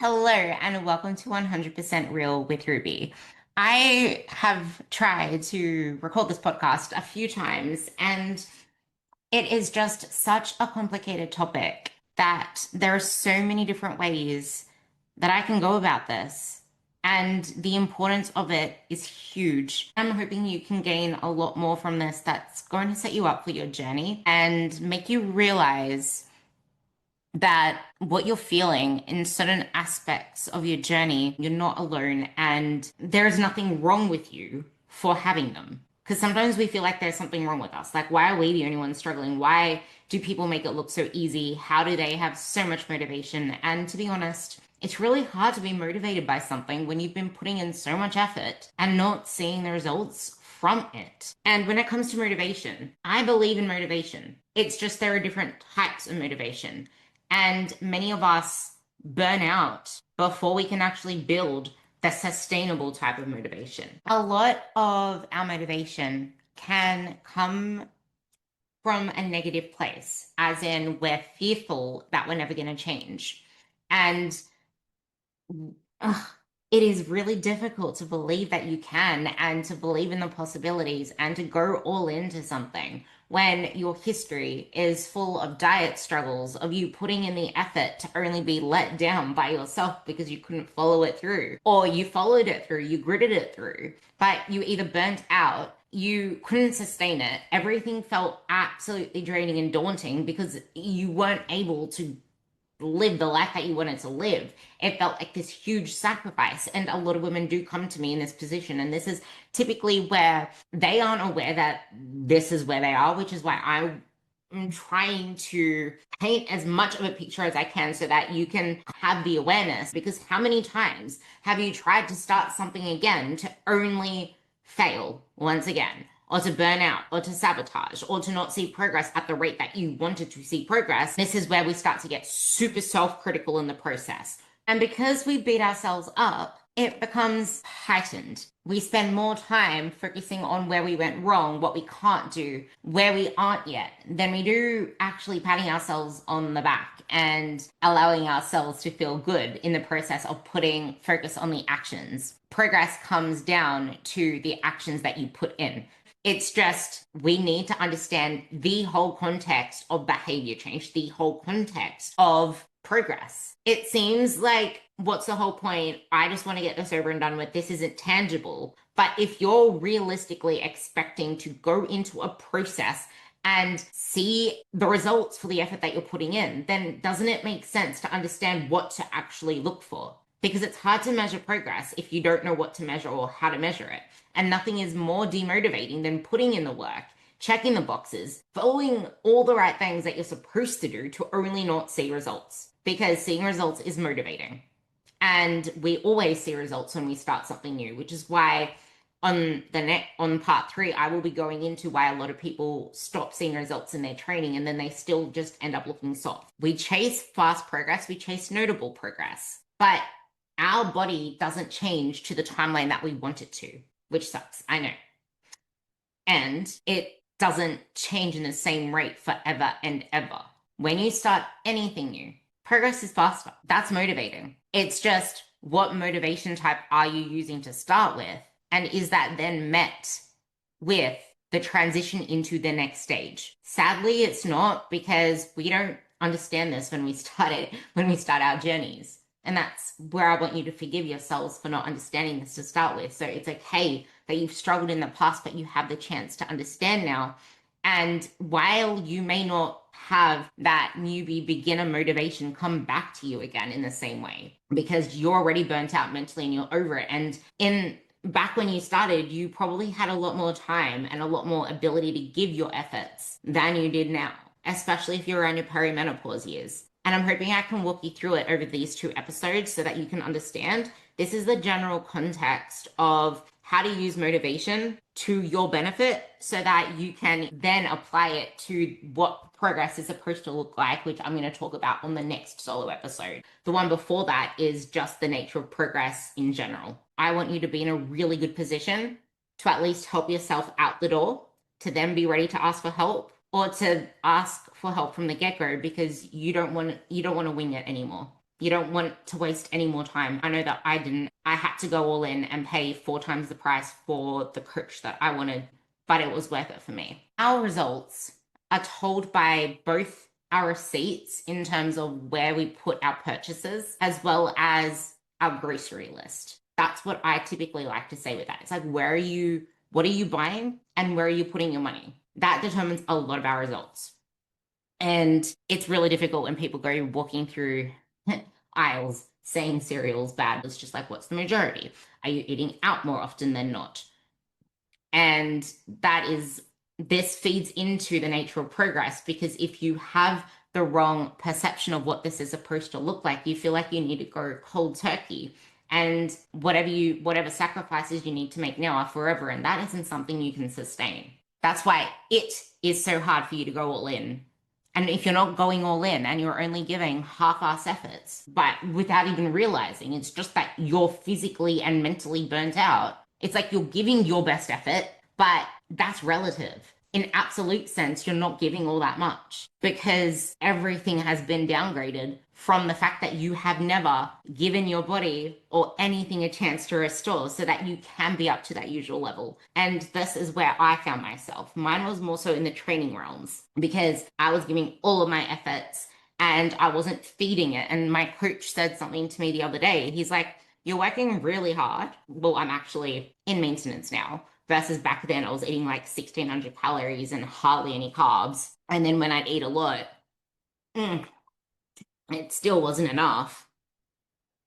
Hello and welcome to 100% Real with Ruby. I have tried to record this podcast a few times and it is just such a complicated topic that there are so many different ways that I can go about this. And the importance of it is huge. I'm hoping you can gain a lot more from this that's going to set you up for your journey and make you realize that what you're feeling in certain aspects of your journey, you're not alone and there is nothing wrong with you for having them. Because sometimes we feel like there's something wrong with us. Like, why are we the only ones struggling? Why do people make it look so easy? How do they have so much motivation? And to be honest, it's really hard to be motivated by something when you've been putting in so much effort and not seeing the results from it. And when it comes to motivation, I believe in motivation. It's just there are different types of motivation. And many of us burn out before we can actually build the sustainable type of motivation. A lot of our motivation can come from a negative place, as in we're fearful that we're never going to change. And ugh, it is really difficult to believe that you can and to believe in the possibilities and to go all into something when your history is full of diet struggles, of you putting in the effort to only be let down by yourself because you couldn't follow it through, or you followed it through, you gritted it through, but you either burnt out, you couldn't sustain it, everything felt absolutely draining and daunting because you weren't able to live the life that you wanted to live. It felt like this huge sacrifice. And a lot of women do come to me in this position. And this is typically where they aren't aware that this is where they are, which is why I'm trying to paint as much of a picture as I can so that you can have the awareness. Because how many times have you tried to start something again to only fail once again? Or to burn out, or to sabotage, or to not see progress at the rate that you wanted to see progress. This is where we start to get super self-critical in the process. And because we beat ourselves up, it becomes heightened. We spend more time focusing on where we went wrong, what we can't do, where we aren't yet, than we do actually patting ourselves on the back and allowing ourselves to feel good in the process of putting focus on the actions. Progress comes down to the actions that you put in. It's just we need to understand the whole context of behavior change, the whole context of progress. It seems like what's the whole point? I just want to get this over and done with. This isn't tangible. But if you're realistically expecting to go into a process and see the results for the effort that you're putting in, then doesn't it make sense to understand what to actually look for? Because it's hard to measure progress if you don't know what to measure or how to measure it. And nothing is more demotivating than putting in the work, checking the boxes, following all the right things that you're supposed to do to only not see results. Because seeing results is motivating. And we always see results when we start something new, which is why on part 3, I will be going into why a lot of people stop seeing results in their training and then they still just end up looking soft. We chase fast progress, we chase notable progress, but our body doesn't change to the timeline that we want it to, which sucks, I know. And it doesn't change in the same rate forever and ever. When you start anything new, progress is faster. That's motivating. It's just what motivation type are you using to start with? And is that then met with the transition into the next stage? Sadly, it's not because we don't understand this when we start our journeys. And that's where I want you to forgive yourselves for not understanding this to start with. So it's okay that you've struggled in the past, but you have the chance to understand now. And while you may not have that newbie beginner motivation come back to you again in the same way, because you're already burnt out mentally and you're over it. And in back when you started, you probably had a lot more time and a lot more ability to give your efforts than you did now, especially if you're around your perimenopause years. And I'm hoping I can walk you through it over these 2 episodes so that you can understand this is the general context of how to use motivation to your benefit so that you can then apply it to what progress is supposed to look like, which I'm going to talk about on the next solo episode. The one before that is just the nature of progress in general. I want you to be in a really good position to at least help yourself out the door, to then be ready to ask for help, or to ask for help from the get-go because you don't want to wing it anymore. You don't want to waste any more time. I know that I didn't. I had to go all in and pay 4 times the price for the coach that I wanted, but it was worth it for me. Our results are told by both our receipts in terms of where we put our purchases, as well as our grocery list. That's what I typically like to say with that. It's like, what are you buying and where are you putting your money? That determines a lot of our results. And it's really difficult when people go walking through aisles saying cereal's bad. It's just like, what's the majority? Are you eating out more often than not? And this feeds into the nature of progress, because if you have the wrong perception of what this is supposed to look like, you feel like you need to go cold turkey. And whatever sacrifices you need to make now are forever. And that isn't something you can sustain. That's why it is so hard for you to go all in. And if you're not going all in and you're only giving half-ass efforts, but without even realizing, it's just that you're physically and mentally burnt out. It's like you're giving your best effort, but that's relative. In absolute sense, you're not giving all that much because everything has been downgraded from the fact that you have never given your body or anything a chance to restore so that you can be up to that usual level. And this is where I found myself. Mine was more so in the training realms because I was giving all of my efforts and I wasn't feeding it. And my coach said something to me the other day. He's like, you're working really hard. Well, I'm actually in maintenance now. Versus back then, I was eating like 1,600 calories and hardly any carbs. And then when I'd eat a lot, it still wasn't enough.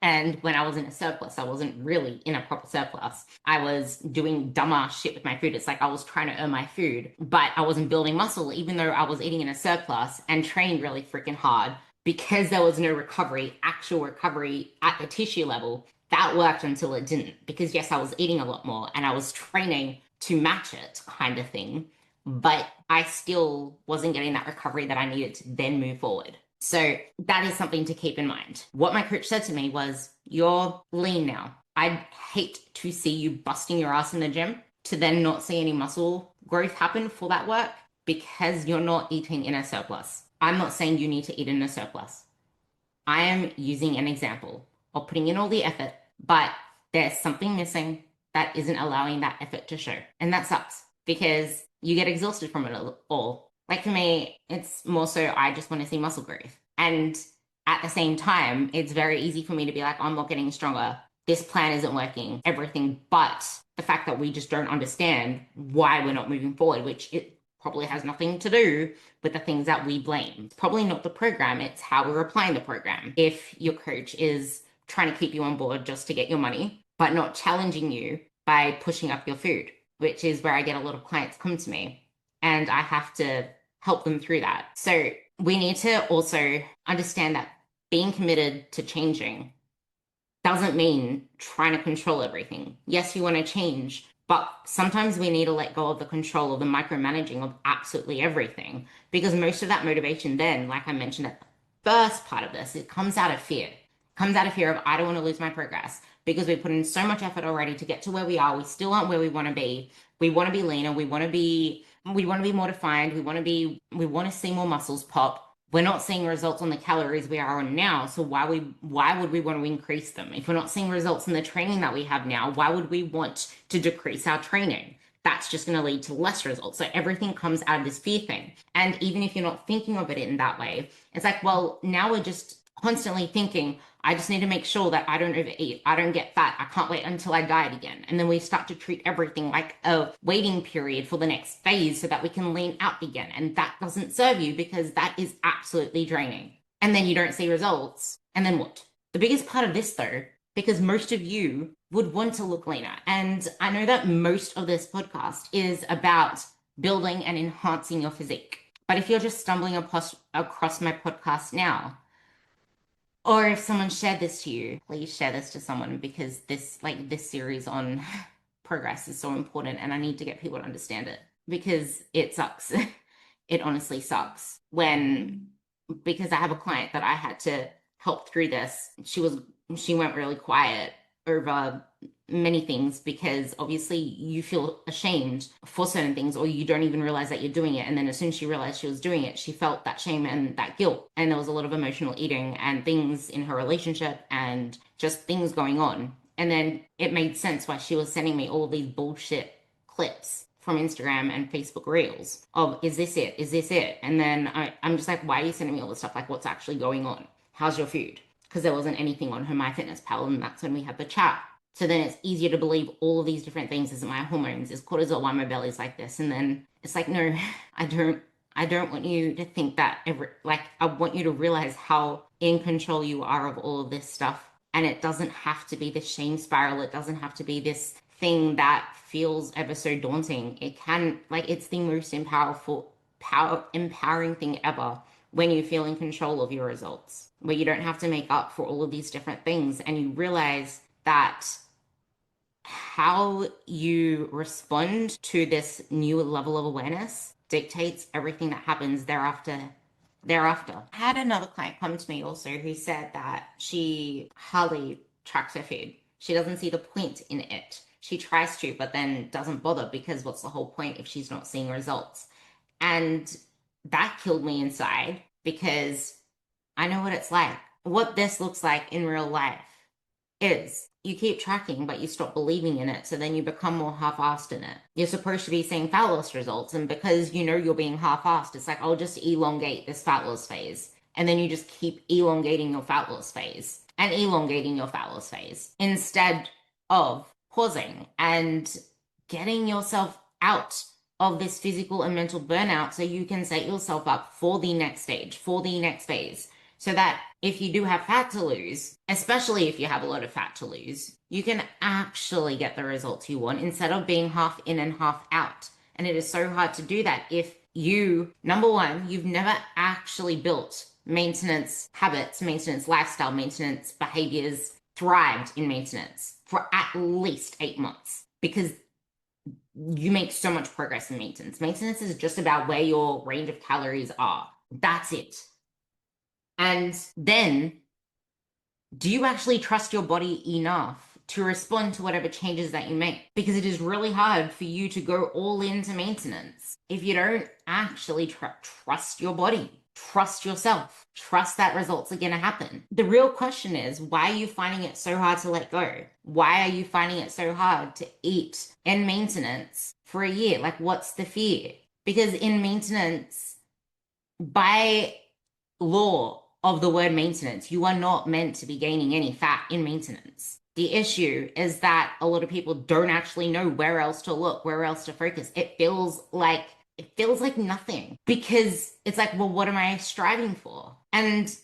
And when I was in a surplus, I wasn't really in a proper surplus. I was doing dumber shit with my food. It's like I was trying to earn my food, but I wasn't building muscle, even though I was eating in a surplus and training really freaking hard because there was no recovery, actual recovery at the tissue level. That worked until it didn't. Because yes, I was eating a lot more and I was training to match it, kind of thing. But I still wasn't getting that recovery that I needed to then move forward. So that is something to keep in mind. What my coach said to me was, you're lean now. I'd hate to see you busting your ass in the gym to then not see any muscle growth happen for that work because you're not eating in a surplus. I'm not saying you need to eat in a surplus. I am using an example of putting in all the effort, but there's something missing that isn't allowing that effort to show. And that sucks because you get exhausted from it all. Like for me, it's more so I just want to see muscle growth. And at the same time, it's very easy for me to be like, I'm not getting stronger. This plan isn't working, everything. But the fact that we just don't understand why we're not moving forward, which it probably has nothing to do with the things that we blame. It's probably not the program, it's how we're applying the program. If your coach is trying to keep you on board just to get your money, but not challenging you by pushing up your food, which is where I get a lot of clients come to me and I have to help them through that. So we need to also understand that being committed to changing doesn't mean trying to control everything. Yes, you want to change, but sometimes we need to let go of the control of the micromanaging of absolutely everything because most of that motivation then, like I mentioned at the first part of this, it comes out of fear. It comes out of fear of I don't want to lose my progress because we put in so much effort already to get to where we are. We still aren't where we want to be. We want to be leaner. We want to be more defined. We want to see more muscles pop. We're not seeing results on the calories we are on now. So why would we want to increase them? If we're not seeing results in the training that we have now, why would we want to decrease our training? That's just going to lead to less results. So everything comes out of this fear thing. And even if you're not thinking of it in that way, it's like, well, now we're just constantly thinking, I just need to make sure that I don't overeat. I don't get fat. I can't wait until I diet again. And then we start to treat everything like a waiting period for the next phase so that we can lean out again. And that doesn't serve you because that is absolutely draining. And then you don't see results. And then what? The biggest part of this though, because most of you would want to look leaner. And I know that most of this podcast is about building and enhancing your physique. But if you're just stumbling across my podcast now, or if someone shared this to you, please share this to someone because this series on progress is so important and I need to get people to understand it because it sucks. It honestly sucks because I have a client that I had to help through this. She went really quiet over many things because obviously you feel ashamed for certain things or you don't even realize that you're doing it. And then as soon as she realized she was doing it, she felt that shame and that guilt. And there was a lot of emotional eating and things in her relationship and just things going on. And then it made sense why she was sending me all of these bullshit clips from Instagram and Facebook Reels of, is this it? Is this it? And then I'm just like, why are you sending me all this stuff? Like, what's actually going on? How's your food? Because there wasn't anything on her MyFitnessPal, and that's when we had the chat. So then it's easier to believe all of these different things. Is it my hormones? Is cortisol why my belly's like this? And then it's like, no, I don't want you to think that I want you to realize how in control you are of all of this stuff. And it doesn't have to be this shame spiral. It doesn't have to be this thing that feels ever so daunting. It can, like, it's the most empowering thing ever when you feel in control of your results, where you don't have to make up for all of these different things and you realize that how you respond to this new level of awareness dictates everything that happens thereafter. I had another client come to me also who said that she hardly tracks her food. She doesn't see the point in it. She tries to, but then doesn't bother because what's the whole point if she's not seeing results? And that killed me inside because I know what it's like. What this looks like in real life is you keep tracking, but you stop believing in it. So then you become more half-assed in it. You're supposed to be seeing fat loss results. And because you know you're being half-assed, it's like, I'll just elongate this fat loss phase. And then you just keep elongating your fat loss phase and elongating your fat loss phase instead of pausing and getting yourself out of this physical and mental burnout so you can set yourself up for the next stage, for the next phase. So that if you do have fat to lose, especially if you have a lot of fat to lose, you can actually get the results you want instead of being half in and half out. And it is so hard to do that if you, number one, you've never actually built maintenance habits, maintenance lifestyle, maintenance behaviors, thrived in maintenance for at least 8 months because you make so much progress in maintenance. Maintenance is just about where your range of calories are. That's it. And then, do you actually trust your body enough to respond to whatever changes that you make? Because it is really hard for you to go all into maintenance if you don't actually trust your body, trust yourself, trust that results are going to happen. The real question is, why are you finding it so hard to let go? Why are you finding it so hard to eat in maintenance for a year? Like, what's the fear? Because in maintenance, by law of the word maintenance, you are not meant to be gaining any fat in maintenance. The issue is that a lot of people don't actually know where else to look, where else to focus. It feels like nothing because it's like, well, what am I striving for? And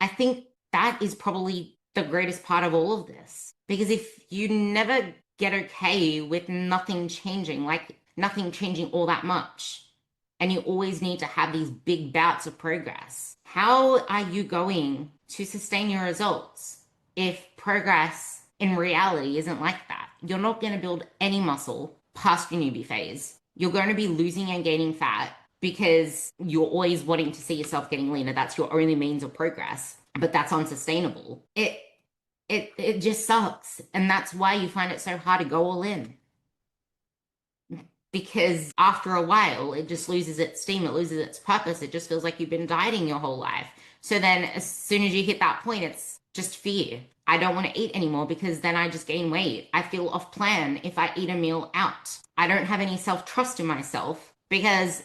I think that is probably the greatest part of all of this. Because if you never get okay with nothing changing, like nothing changing all that much, and you always need to have these big bouts of progress, how are you going to sustain your results if progress in reality isn't like that? You're not going to build any muscle past your newbie phase. You're going to be losing and gaining fat because you're always wanting to see yourself getting leaner. That's your only means of progress, but that's unsustainable. It just sucks. And that's why you find it so hard to go all in. Because after a while, it just loses its steam, it loses its purpose. It just feels like you've been dieting your whole life. So then as soon as you hit that point, it's just fear. I don't want to eat anymore because then I just gain weight. I feel off plan if I eat a meal out. I don't have any self-trust in myself because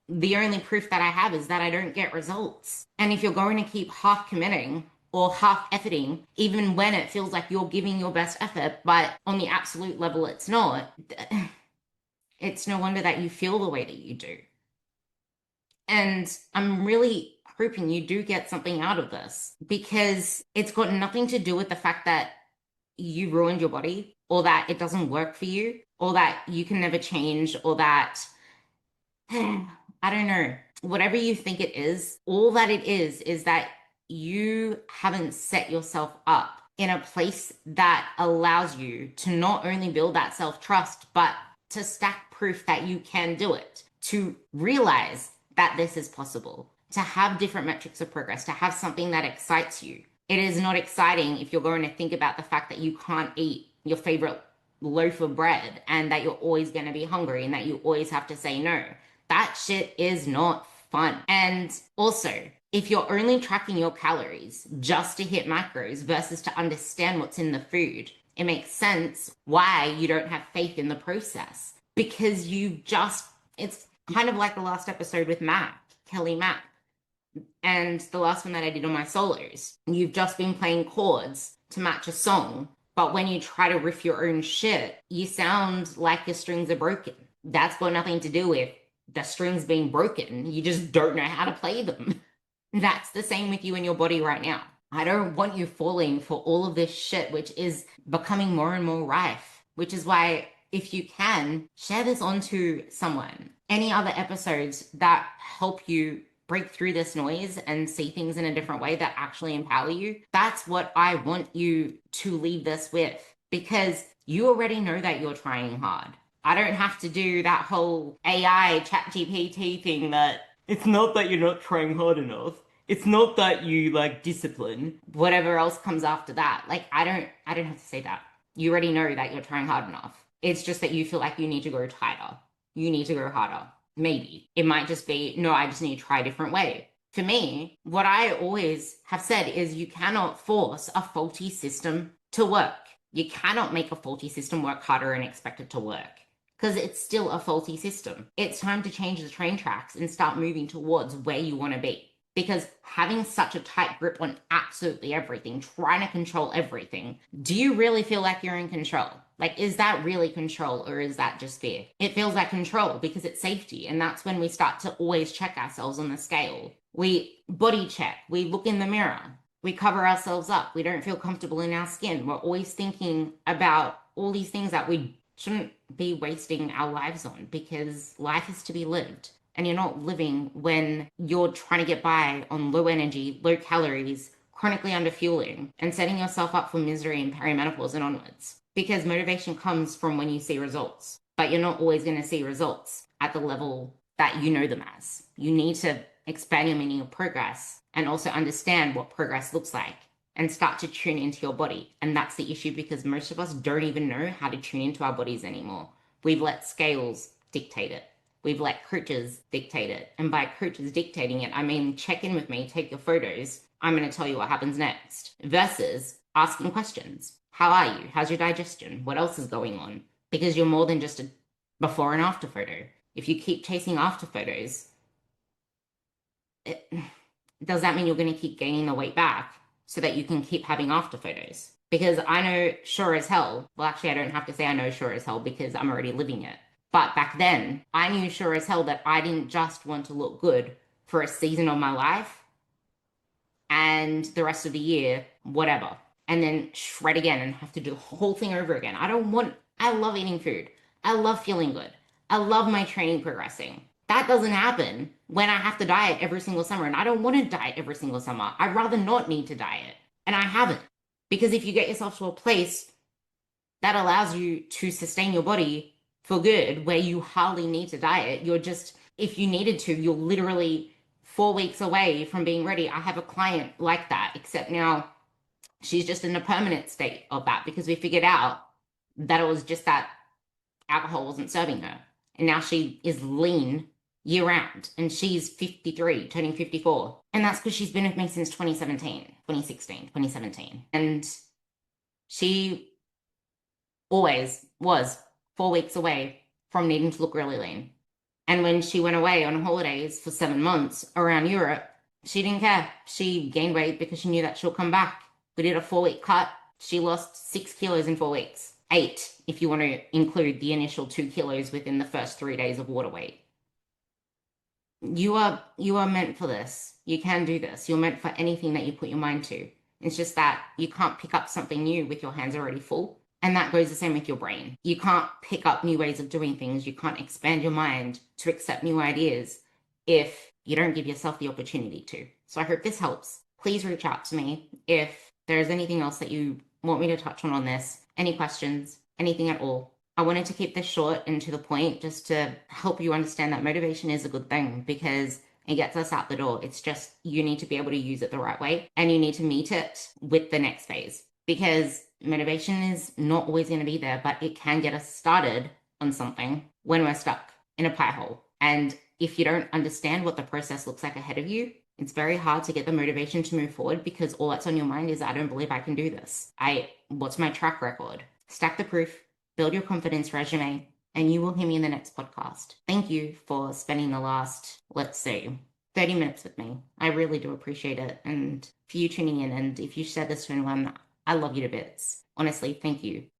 the only proof that I have is that I don't get results. And if you're going to keep half committing or half efforting, even when it feels like you're giving your best effort, but on the absolute level it's not, it's no wonder that you feel the way that you do. And I'm really hoping you do get something out of this because it's got nothing to do with the fact that you ruined your body or that it doesn't work for you or that you can never change or that, I don't know, whatever you think it is, all that it is that you haven't set yourself up in a place that allows you to not only build that self-trust, but to stack proof that you can do it, to realize that this is possible, to have different metrics of progress, to have something that excites you. It is not exciting if you're going to think about the fact that you can't eat your favorite loaf of bread and that you're always going to be hungry and that you always have to say no. That shit is not fun. And also, if you're only tracking your calories just to hit macros versus to understand what's in the food, it makes sense why you don't have faith in the process. Because it's kind of like the last episode with Kelly Mack, and the last one that I did on my solos. You've just been playing chords to match a song, but when you try to riff your own shit, you sound like your strings are broken. That's got nothing to do with the strings being broken. You just don't know how to play them. That's the same with you and your body right now. I don't want you falling for all of this shit, which is becoming more and more rife, which is why if you can, share this onto someone. Any other episodes that help you break through this noise and see things in a different way that actually empower you. That's what I want you to leave this with, because you already know that you're trying hard. I don't have to do that whole AI chat GPT thing that it's not that you're not trying hard enough. It's not that you like discipline. Whatever else comes after that. Like I don't have to say that. You already know that you're trying hard enough. It's just that you feel like you need to go tighter. You need to go harder. Maybe. It might just be, no, I just need to try a different way. For me, what I always have said is you cannot force a faulty system to work. You cannot make a faulty system work harder and expect it to work, because it's still a faulty system. It's time to change the train tracks and start moving towards where you want to be. Because having such a tight grip on absolutely everything, trying to control everything, do you really feel like you're in control? Like, is that really control, or is that just fear? It feels like control because it's safety. And that's when we start to always check ourselves on the scale. We body check, we look in the mirror, we cover ourselves up, we don't feel comfortable in our skin. We're always thinking about all these things that we shouldn't be wasting our lives on, because life is to be lived. And you're not living when you're trying to get by on low energy, low calories, chronically underfueling, and setting yourself up for misery in perimenopause and onwards. Because motivation comes from when you see results, but you're not always going to see results at the level that you know them as. You need to expand your meaning of progress and also understand what progress looks like and start to tune into your body. And that's the issue, because most of us don't even know how to tune into our bodies anymore. We've let scales dictate it. We've let coaches dictate it. And by coaches dictating it, I mean, check in with me, take your photos. I'm going to tell you what happens next. Versus asking questions. How are you? How's your digestion? What else is going on? Because you're more than just a before and after photo. If you keep chasing after photos, does that mean you're going to keep gaining the weight back so that you can keep having after photos? Because I know sure as hell, well, actually, I don't have to say I know sure as hell because I'm already living it. But back then, I knew sure as hell that I didn't just want to look good for a season of my life and the rest of the year, whatever, and then shred again and have to do the whole thing over again. I love eating food. I love feeling good. I love my training progressing. That doesn't happen when I have to diet every single summer, and I don't want to diet every single summer. I'd rather not need to diet, and I haven't. Because if you get yourself to a place that allows you to sustain your body for good, where you hardly need to diet, if you needed to, you're literally 4 weeks away from being ready. I have a client like that, except now she's just in a permanent state of that because we figured out that it was just that alcohol wasn't serving her. And now she is lean year round, and she's 53, turning 54. And that's because she's been with me since 2017. And she always was 4 weeks away from needing to look really lean. And when she went away on holidays for 7 months around Europe, she didn't care. She gained weight because she knew that she'll come back. We did a 4-week cut. She lost 6 kilos in 4 weeks. 8, if you want to include the initial 2 kilos within the first 3 days of water weight. You are meant for this. You can do this. You're meant for anything that you put your mind to. It's just that you can't pick up something new with your hands already full. And that goes the same with your brain. You can't pick up new ways of doing things. You can't expand your mind to accept new ideas if you don't give yourself the opportunity to. So I hope this helps. Please reach out to me if there's anything else that you want me to touch on this. Any questions, anything at all. I wanted to keep this short and to the point just to help you understand that motivation is a good thing because it gets us out the door. It's just you need to be able to use it the right way and you need to meet it with the next phase. Because Motivation is not always going to be there, but it can get us started on something when we're stuck in a pie hole. And if you don't understand what the process looks like ahead of you, it's very hard to get the motivation to move forward because all that's on your mind is, I don't believe I can do this. What's my track record? Stack the proof, build your confidence resume, and you will hear me in the next podcast. Thank you for spending the last, let's say, 30 minutes with me. I really do appreciate it. And for you tuning in, and if you said this to anyone, I love you to bits. Honestly, thank you.